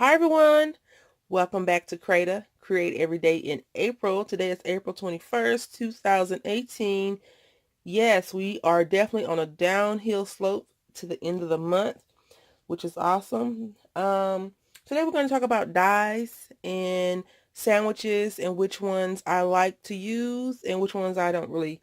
Hi everyone, welcome back to Creda, Create Every Day in April. Today is April 21st, 2018. Yes, we are definitely on a downhill slope to the end of the month, which is awesome. Today we're going to talk about dyes and sandwiches and which ones I like to use and which ones I don't really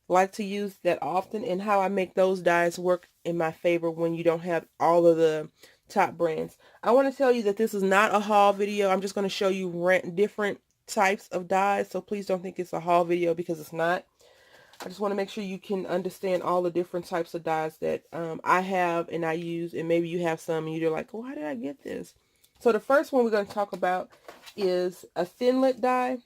like to use that often, and how I make those dyes work in my favor when you don't have all of the top brands. I want to tell you that this is not a haul video. I'm just going to show you different types of dyes, so please don't think it's a haul video because it's not. I just want to make sure you can understand all the different types of dyes that I have and I use, and maybe you have some and you're like, oh, how did I get this? So the first one we're going to talk about is a Thinlit dye.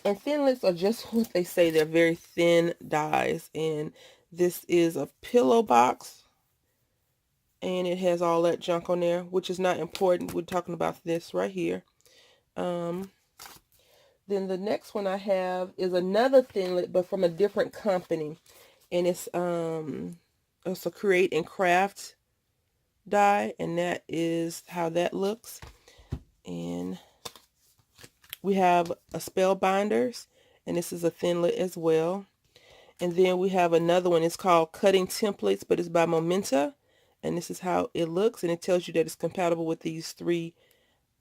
And Thinlits are just what they say. They're very thin dyes. And this is a pillow box. And it has all that junk on there, which is not important. We're talking about this right here. Then the next one I have is another Thinlit, but from a different company. And it's a Create and Craft dye. And that is how that looks. And we have a Spellbinders. And this is a Thinlit as well. And then we have another one. It's called Cutting Templates, but it's by Momenta. And this is how it looks. And it tells you that it's compatible with these 3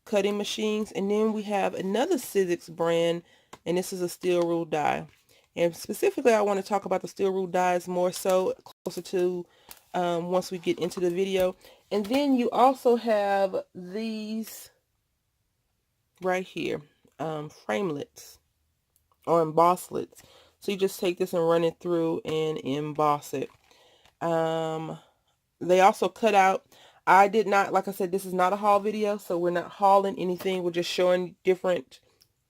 cutting machines. And then we have another Sizzix brand. And this is a steel rule die. And specifically, I want to talk about the steel rule dies more so closer to once we get into the video. And then you also have these right here, Framelits or embosslets. So you just take this and run it through and emboss it. They also cut out, I did not, like I said, this is not a haul video, so we're not hauling anything. We're just showing different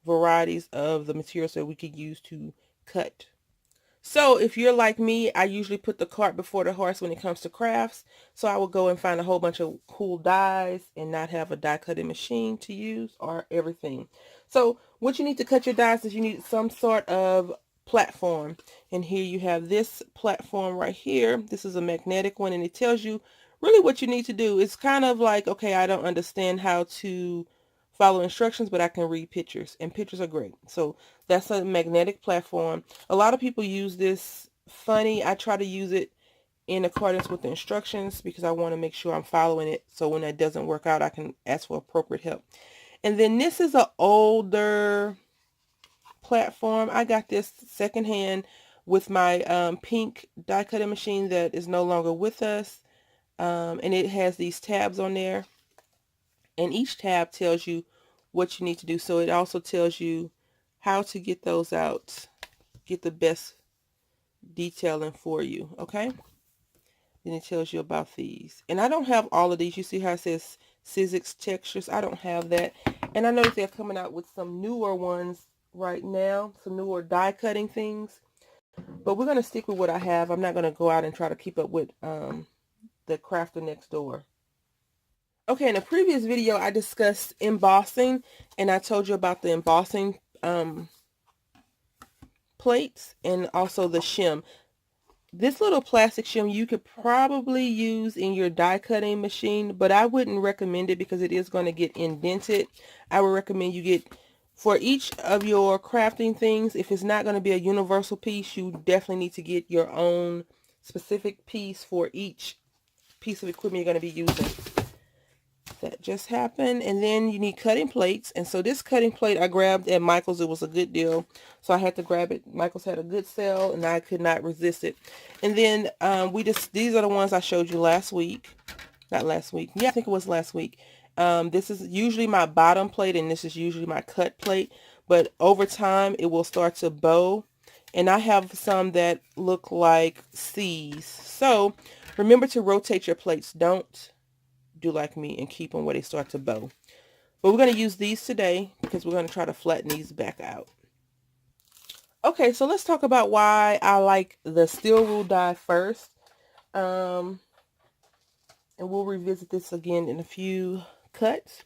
varieties of the materials that we could use to cut. So if you're like me, I usually put the cart before the horse when it comes to crafts. So I will go and find a whole bunch of cool dyes and not have a die cutting machine to use or everything. So what you need to cut your dyes is you need some sort of platform. And here you have this platform right here. This is a magnetic one, and it tells you really what you need to do. It's kind of like, okay, I don't understand how to follow instructions, but I can read pictures, and pictures are great. So that's a magnetic platform. A lot of people use this funny. I try to use it in accordance with the instructions because I want to make sure I'm following it, so when that doesn't work out, I can ask for appropriate help. And then this is an older platform. I got this secondhand with my pink die cutting machine that is no longer with us. And it has these tabs on there. And each tab tells you what you need to do. So it also tells you how to get those out, get the best detailing for you. Okay. Then it tells you about these. And I don't have all of these. You see how it says Sizzix textures? I don't have that. And I know that they're coming out with some newer ones right now, some newer die cutting things. But we're going to stick with what I have. I'm not going to go out and try to keep up with the crafter next door. Okay, in a previous video, I discussed embossing, and I told you about the embossing plates and also the shim. This little plastic shim you could probably use in your die cutting machine, but I wouldn't recommend it because it is going to get indented. I would recommend you get, for each of your crafting things, if it's not going to be a universal piece, you definitely need to get your own specific piece for each piece of equipment you're going to be using. That just happened. And then you need cutting plates. And so this cutting plate I grabbed at Michael's. It was a good deal, so I had to grab it. Michael's had a good sale and I could not resist it. And then these are the ones I showed you last week. Not last week. Yeah, I think it was last week. This is usually my bottom plate and this is usually my cut plate, but over time it will start to bow. And I have some that look like C's. So remember to rotate your plates. Don't do like me and keep them where they start to bow. But we're going to use these today because we're going to try to flatten these back out. Okay, so let's talk about why I like the steel rule die first. And we'll revisit this again in a few cuts.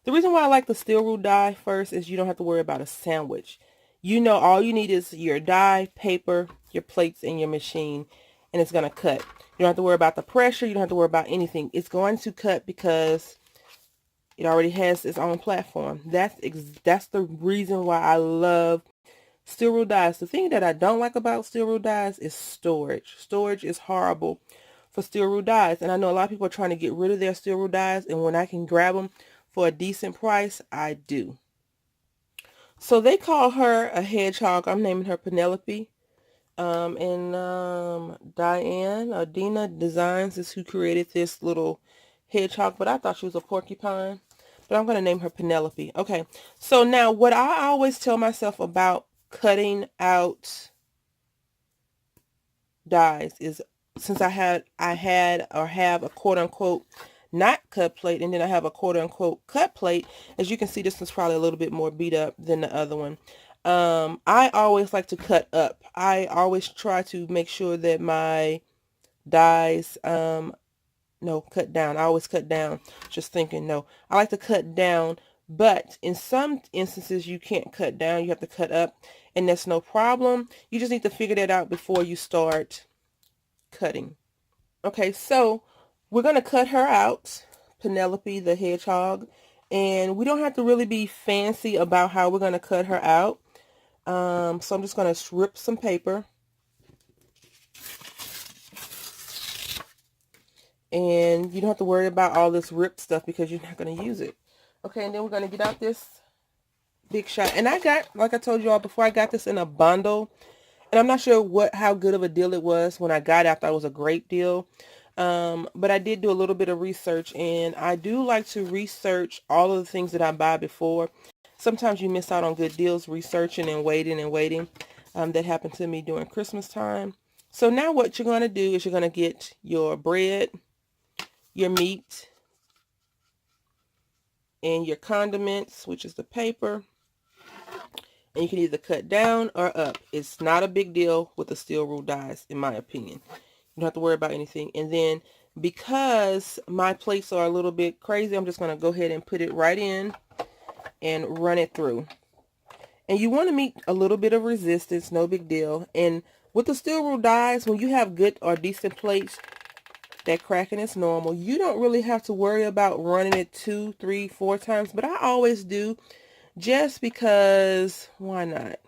The reason why I like the steel rule die first is you don't have to worry about a sandwich. You know, all you need is your die, paper, your plates, and your machine, and it's going to cut. You don't have to worry about the pressure. You don't have to worry about anything. It's going to cut because It already has its own platform. That's the reason why I love steel rule dies. The thing that I don't like about steel rule dies is storage. Storage is horrible for steel rule dies. And I know a lot of people are trying to get rid of their steel rule dies. And when I can grab them for a decent price, I do. So they call her a hedgehog. I'm naming her Penelope. Diane or Dina Designs is who created this little hedgehog. But I thought she was a porcupine. But I'm going to name her Penelope. Okay. So now what I always tell myself about cutting out dies is, since I have a quote unquote not cut plate, and then I have a quote unquote cut plate. As you can see, this one's probably a little bit more beat up than the other one. I always like to cut up. I always try to make sure that my dies, no, cut down. I always cut down. Just thinking, no, I like to cut down, but in some instances you can't cut down. You have to cut up, and that's no problem. You just need to figure that out before you start cutting. Okay, so we're going to cut her out, Penelope the hedgehog, and we don't have to really be fancy about how we're going to cut her out. So I'm just going to rip some paper, and you don't have to worry about all this ripped stuff because you're not going to use it. Okay, and then we're going to get out this big shot, and I got, like I told you all before, I got this in a bundle, and I'm not sure how good of a deal it was when I got it. I thought it was a great deal. But I did do a little bit of research, and I do like to research all of the things that I buy before. Sometimes you miss out on good deals researching and waiting and waiting. That happened to me during Christmas time. So now what you're going to do is you're going to get your bread, your meat, and your condiments, which is the paper. And you can either cut down or up. It's not a big deal with the steel rule dies, in my opinion. You don't have to worry about anything. And then because my plates are a little bit crazy, I'm just going to go ahead and put it right in and run it through. And you want to meet a little bit of resistance, no big deal. And with the steel rule dies, when you have good or decent plates, that cracking is normal. You don't really have to worry about running it 2, 3, 4 times, but I always do, just because why not?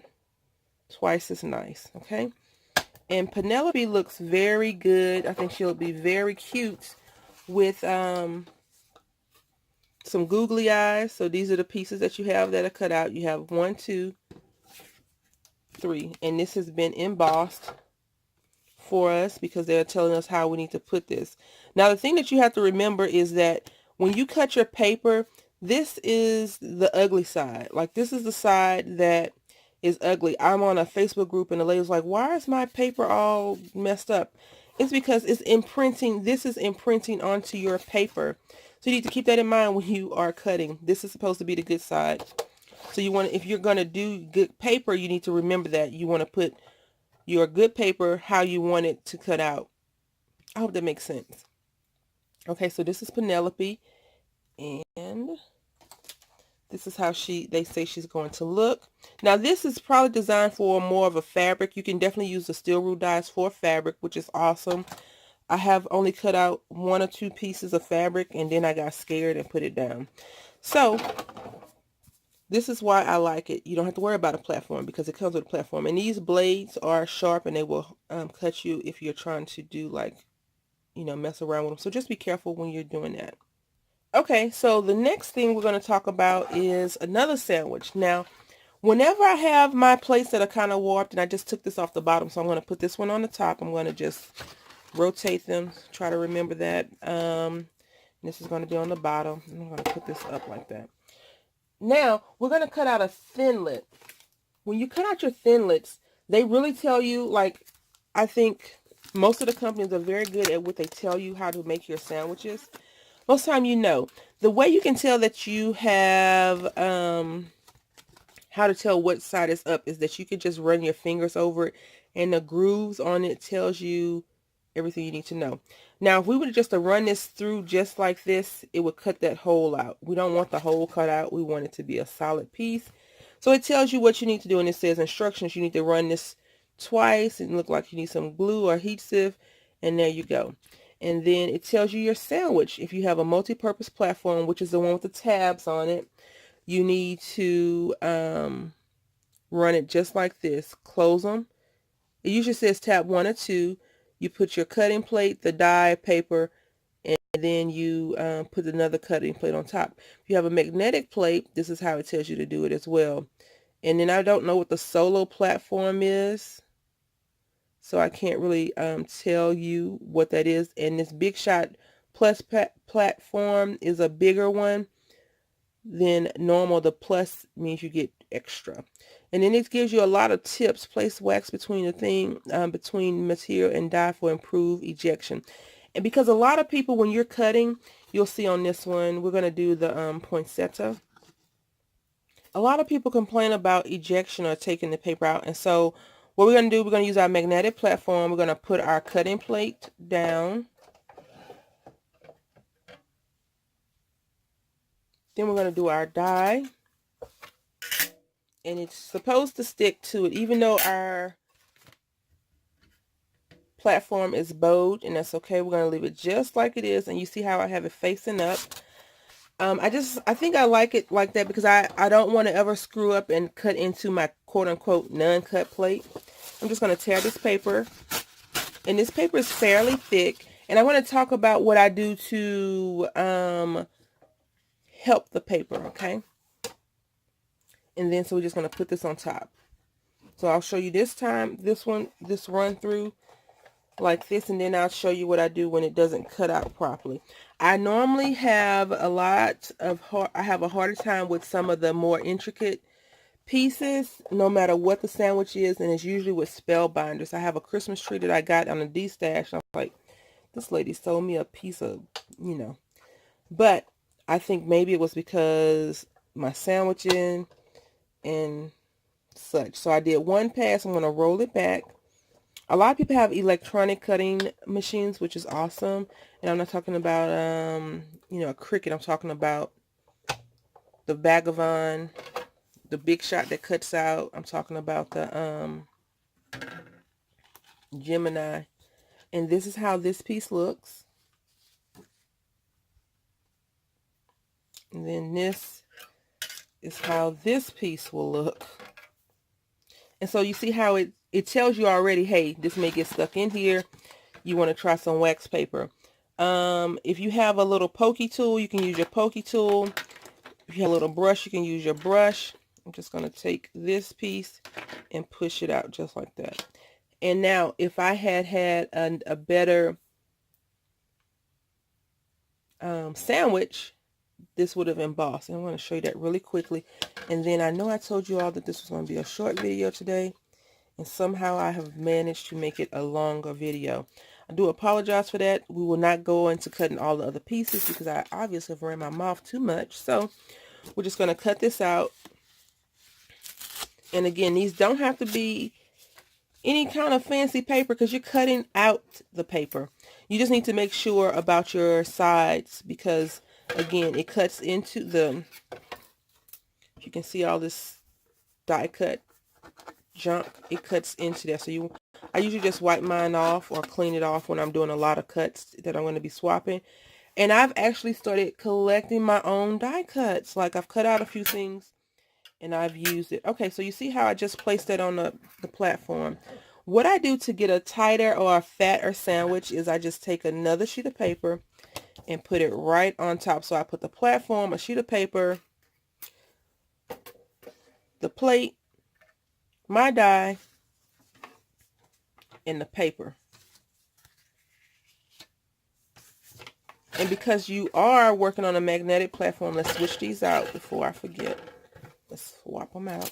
Twice is nice, okay? And Penelope looks very good. I think she'll be very cute with some googly eyes. So these are the pieces that you have that are cut out. You have 1, 2, 3. And this has been embossed for us because they're telling us how we need to put this. Now, the thing that you have to remember is that when you cut your paper, this is the ugly side. Like, this is the side that is ugly. I'm on a Facebook group, and the lady's like, why is my paper all messed up? It's because it's imprinting. This is imprinting onto your paper. So you need to keep that in mind when you are cutting. This is supposed to be the good side. So you want, if you're going to do good paper, you need to remember that. You want to put your good paper how you want it to cut out. I hope that makes sense. Okay, so this is Penelope, and this is how they say she's going to look. Now, this is probably designed for more of a fabric. You can definitely use the steel rule dies for fabric, which is awesome. I have only cut out 1 or 2 pieces of fabric, and then I got scared and put it down. So this is why I like it. You don't have to worry about a platform because it comes with a platform. And these blades are sharp, and they will cut you if you're trying to do, like, you know, mess around with them. So just be careful when you're doing that. Okay, so the next thing we're going to talk about is another sandwich. Now, whenever I have my plates that are kind of warped, and I just took this off the bottom, so I'm going to put this one on the top. I'm going to just rotate them, try to remember that. This is going to be on the bottom. I'm going to put this up like that. Now, we're going to cut out a thinlit. When you cut out your thinlits, they really tell you, like, I think most of the companies are very good at what they tell you how to make your sandwiches. Most of the time, you know. The way you can tell that you have, how to tell what side is up is that you can just run your fingers over it, and the grooves on it tells you everything you need to know. Now, if we were just to run this through just like this, it would cut that hole out. We don't want the hole cut out. We want it to be a solid piece. So it tells you what you need to do, and it says instructions. You need to run this twice and look like you need some glue or heat sieve, and there you go. And then it tells you your sandwich. If you have a multi-purpose platform, which is the one with the tabs on it, you need to run it just like this. Close them. It usually says tab 1 or 2. You put your cutting plate, the die, paper, and then you put another cutting plate on top. If you have a magnetic plate, this is how it tells you to do it as well. And then I don't know what the solo platform is, so I can't really tell you what that is. And this Big Shot Plus platform is a bigger one than normal. The plus means you get extra. And then it gives you a lot of tips. Place wax between the thing, between material and die for improved ejection. And because a lot of people, when you're cutting, you'll see on this one, we're going to do the poinsettia. A lot of people complain about ejection or taking the paper out. And so what we're going to do, we're going to use our magnetic platform. We're going to put our cutting plate down. Then we're going to do our die. And it's supposed to stick to it, even though our platform is bowed, and that's okay. We're going to leave it just like it is. And you see how I have it facing up. I think I like it like that because I don't want to ever screw up and cut into my quote-unquote non-cut plate. I'm just going to tear this paper, and this paper is fairly thick, and I want to talk about what I do to help the paper, okay? And then so we're just going to put this on top. So I'll show you this time, this run through like this, and then I'll show you what I do when it doesn't cut out properly. I normally have I have a harder time with some of the more intricate pieces, no matter what the sandwich is, and it's usually with spellbinders. I have a Christmas tree that I got on a D-stash. I'm like, this lady sold me a piece of, but I think maybe it was because my sandwiching and such. So I did one pass. I'm going to roll it back. A lot of people have electronic cutting machines, which is awesome. And I'm not talking about, a Cricut. I'm talking about the Vagabond, the Big Shot that cuts out. I'm talking about the Gemini. And this is how this piece looks. And then this is how this piece will look. And so you see how it tells you already, hey, this may get stuck in here. You want to try some wax paper. If you have a little pokey tool, you can use your pokey tool. If you have a little brush, you can use your brush. I'm just going to take this piece and push it out just like that. And now, if I had a better sandwich, this would have embossed. And I'm going to show you that really quickly. And then I know I told you all that this was going to be a short video today. And somehow I have managed to make it a longer video. I do apologize for that. We will not go into cutting all the other pieces because I obviously have ran my mouth too much. So we're just going to cut this out. And again, these don't have to be any kind of fancy paper because you're cutting out the paper. You just need to make sure about your sides because, again, it cuts into the, you can see all this die cut junk, it cuts into that. So I usually just wipe mine off or clean it off when I'm doing a lot of cuts that I'm going to be swapping. And I've actually started collecting my own die cuts. Like I've cut out a few things and I've used it. Okay, so you see how I just placed that on the platform. What I do to get a tighter or a fatter sandwich is I just take another sheet of paper and put it right on top. So I put the platform, a sheet of paper, the plate, my die, and the paper. And because you are working on a magnetic platform, let's switch these out before I forget. Let's swap them out.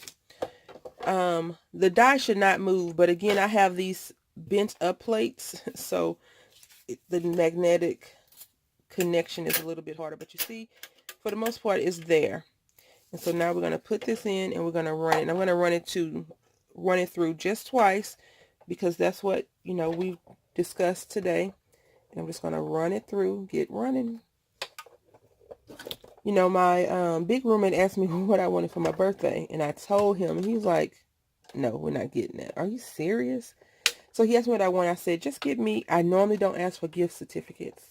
The die should not move, but again, I have these bent up plates, so the magnetic connection is a little bit harder, but you see, for the most part, it's there. And so now we're going to put this in and we're going to run it. And I'm going to run it through just twice because that's what, we've discussed today. And I'm just going to run it through, get running. My big roommate asked me what I wanted for my birthday, and I told him, and he was like, no, we're not getting that. Are you serious? So he asked me what I want. I said, just give me, I normally don't ask for gift certificates.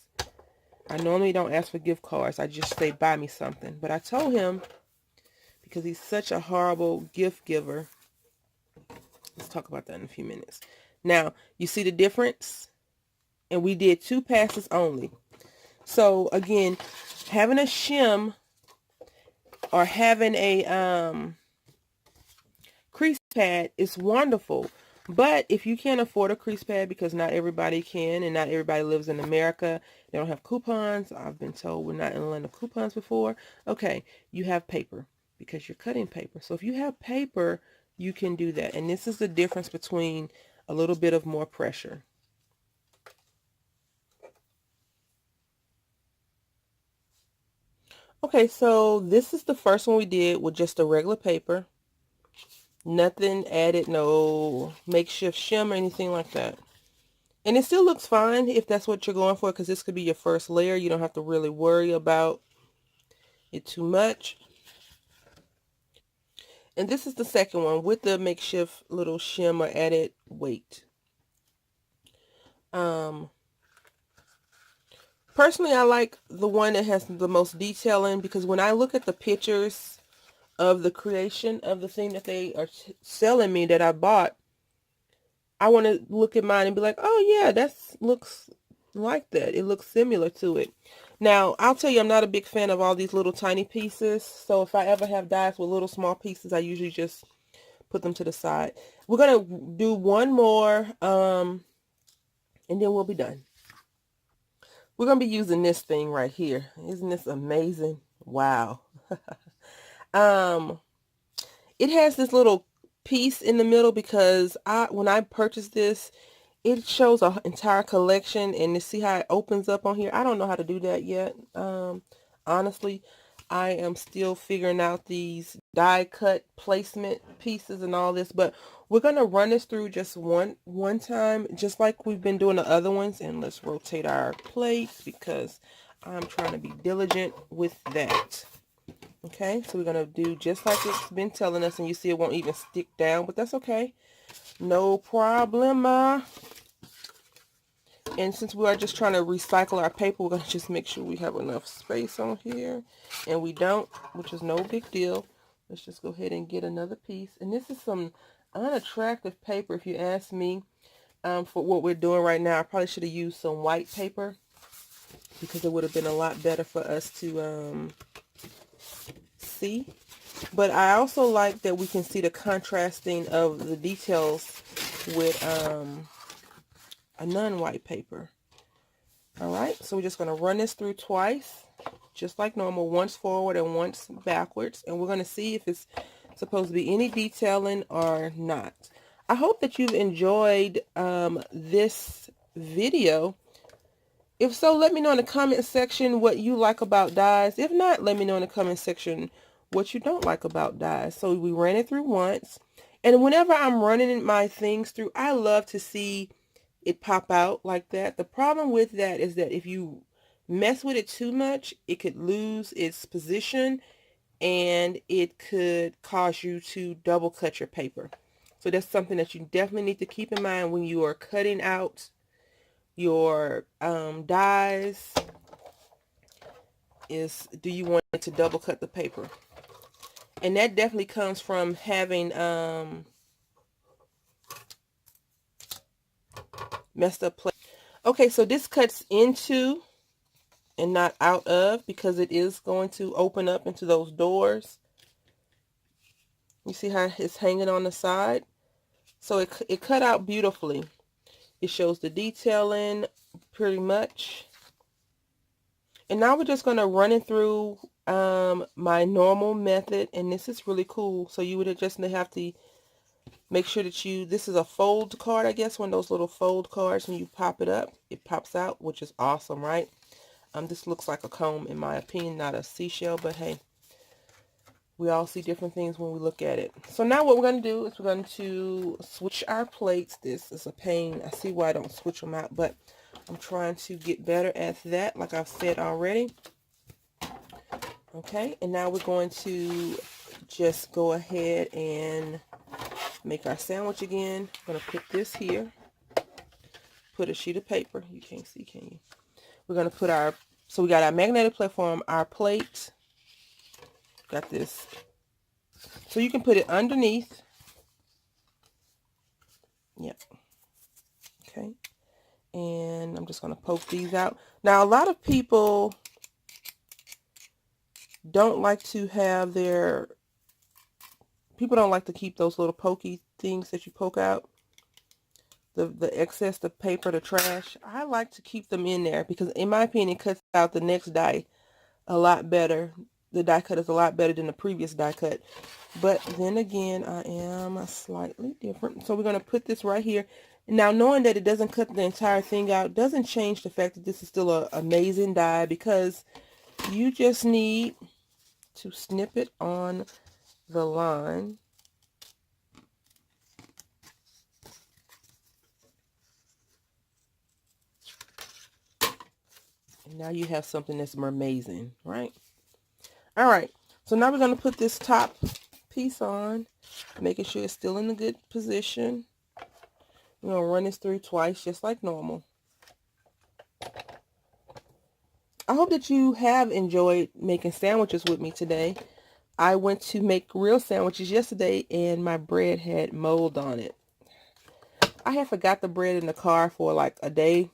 I normally don't ask for gift cards. I just say, buy me something. But I told him, because he's such a horrible gift giver. Let's talk about that in a few minutes. Now, you see the difference? And we did 2 passes only. So, again, having a shim or having a crease pad is wonderful. But if you can't afford a crease pad, because not everybody can and not everybody lives in America, they don't have coupons. I've been told we're not in the land of coupons before. Okay, you have paper because you're cutting paper. So if you have paper, you can do that. And this is the difference between a little bit of more pressure. Okay, so this is the first one we did with just a regular paper. Nothing added, no makeshift shim or anything like that. And it still looks fine if that's what you're going for, because this could be your first layer. You don't have to really worry about it too much. And this is the second one with the makeshift little shim or added weight. Personally, I like the one that has the most detailing, because when I look at the pictures of the creation of the thing that they are selling me that I bought, I want to look at mine and be like, oh yeah, that looks like that. It looks similar to it. Now, I'll tell you, I'm not a big fan of all these little tiny pieces. So if I ever have dies with little small pieces, I usually just put them to the side. We're going to do one more, and then we'll be done. We're going to be using this thing right here. Isn't this amazing? Wow. It has this little piece in the middle because when I purchased this, it shows an entire collection, and to see how it opens up on here, I don't know how to do that yet. Honestly, I am still figuring out these die cut placement pieces and all this, but we're going to run this through just one time, just like we've been doing the other ones. And let's rotate our plates because I'm trying to be diligent with that. Okay, so we're going to do just like it's been telling us, and you see it won't even stick down, but that's okay. No problema. And since we are just trying to recycle our paper, we're going to just make sure we have enough space on here. And we don't, which is no big deal. Let's just go ahead and get another piece. And this is some unattractive paper, if you ask me, for what we're doing right now. I probably should have used some white paper, because it would have been a lot better for us to see. But I also like that we can see the contrasting of the details with a non-white paper. All right, so we're just going to run this through twice, just like normal, once forward and once backwards, and we're going to see if it's supposed to be any detailing or not. I hope that you've enjoyed this video. If so, let me know in the comment section what you like about dies. If not, let me know in the comment section what you don't like about dies. So we ran it through once, and whenever I'm running my things through, I love to see it pop out like that. The problem with that is that if you mess with it too much, it could lose its position, and it could cause you to double cut your paper. So that's something that you definitely need to keep in mind when you are cutting out your dies, is do you want it to double cut the paper? And that definitely comes from having messed up plate. Okay, so this cuts into and not out of, because it is going to open up into those doors. You see how it's hanging on the side? So it cut out beautifully. It shows the detailing pretty much. And now we're just going to run it through my normal method, and this is really cool. So you would just have to make sure that this is a fold card, I guess, one of those little fold cards. When you pop it up, it pops out, which is awesome, right? This looks like a comb, in my opinion, not a seashell, but hey, we all see different things when we look at it. So now what we're going to do is we're going to switch our plates. This is a pain. I see why I don't switch them out, but I'm trying to get better at that, like I've said already. Okay, and now we're going to just go ahead and make our sandwich again. I'm going to put this here. put a sheet of paper. You can't see, can you? We're going to put our, so we got our magnetic platform, our plate. Got this. So you can put it underneath. Yep. Okay. And I'm just going to poke these out. Now, a lot of people don't like to have their, people don't like to keep those little pokey things that you poke out. The excess, the paper, the trash. I like to keep them in there because in my opinion, it cuts out the next die a lot better. The die cut is a lot better than the previous die cut. But then again, I am slightly different. So we're going to put this right here. Now, knowing that it doesn't cut the entire thing out doesn't change the fact that this is still an amazing die, because you just need to snip it on the line. And now you have something that's amazing, right? All right. So now we're going to put this top piece on, making sure it's still in a good position. We're going to run this through twice, just like normal. I hope that you have enjoyed making sandwiches with me today. I went to make real sandwiches yesterday, and my bread had mold on it. I had forgot the bread in the car for like a day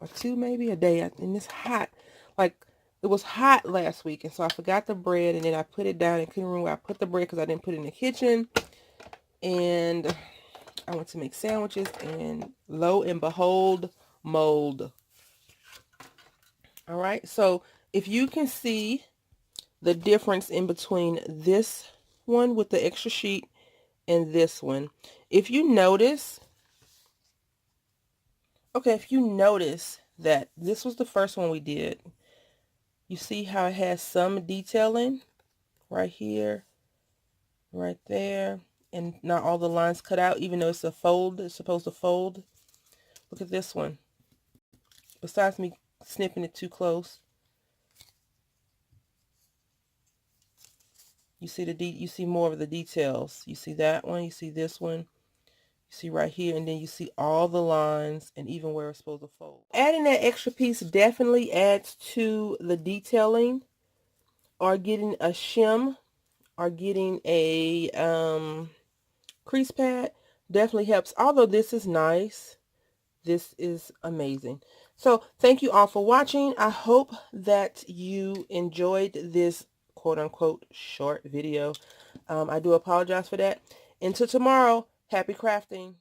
or two, maybe a day, and it's hot. Like, it was hot last week, and so I forgot the bread, and then I put it down and couldn't remember where I put the bread because I didn't put it in the kitchen. And I went to make sandwiches, and lo and behold, mold. All right, so if you can see the difference in between this one with the extra sheet and this one, if you notice, okay, if you notice that this was the first one we did, you see how it has some detailing right here, right there, and not all the lines cut out, even though it's a fold, it's supposed to fold. Look at this one. Besides me snipping it too close, you see you see more of the details. You see that one, you see this one, you see right here, and then you see all the lines and even where it's supposed to fold. Adding that extra piece definitely adds to the detailing, or getting a shim, or getting a crease pad definitely helps. Although this is nice, this is amazing. So thank you all for watching. I hope that you enjoyed this quote-unquote short video. I do apologize for that. Until tomorrow, happy crafting.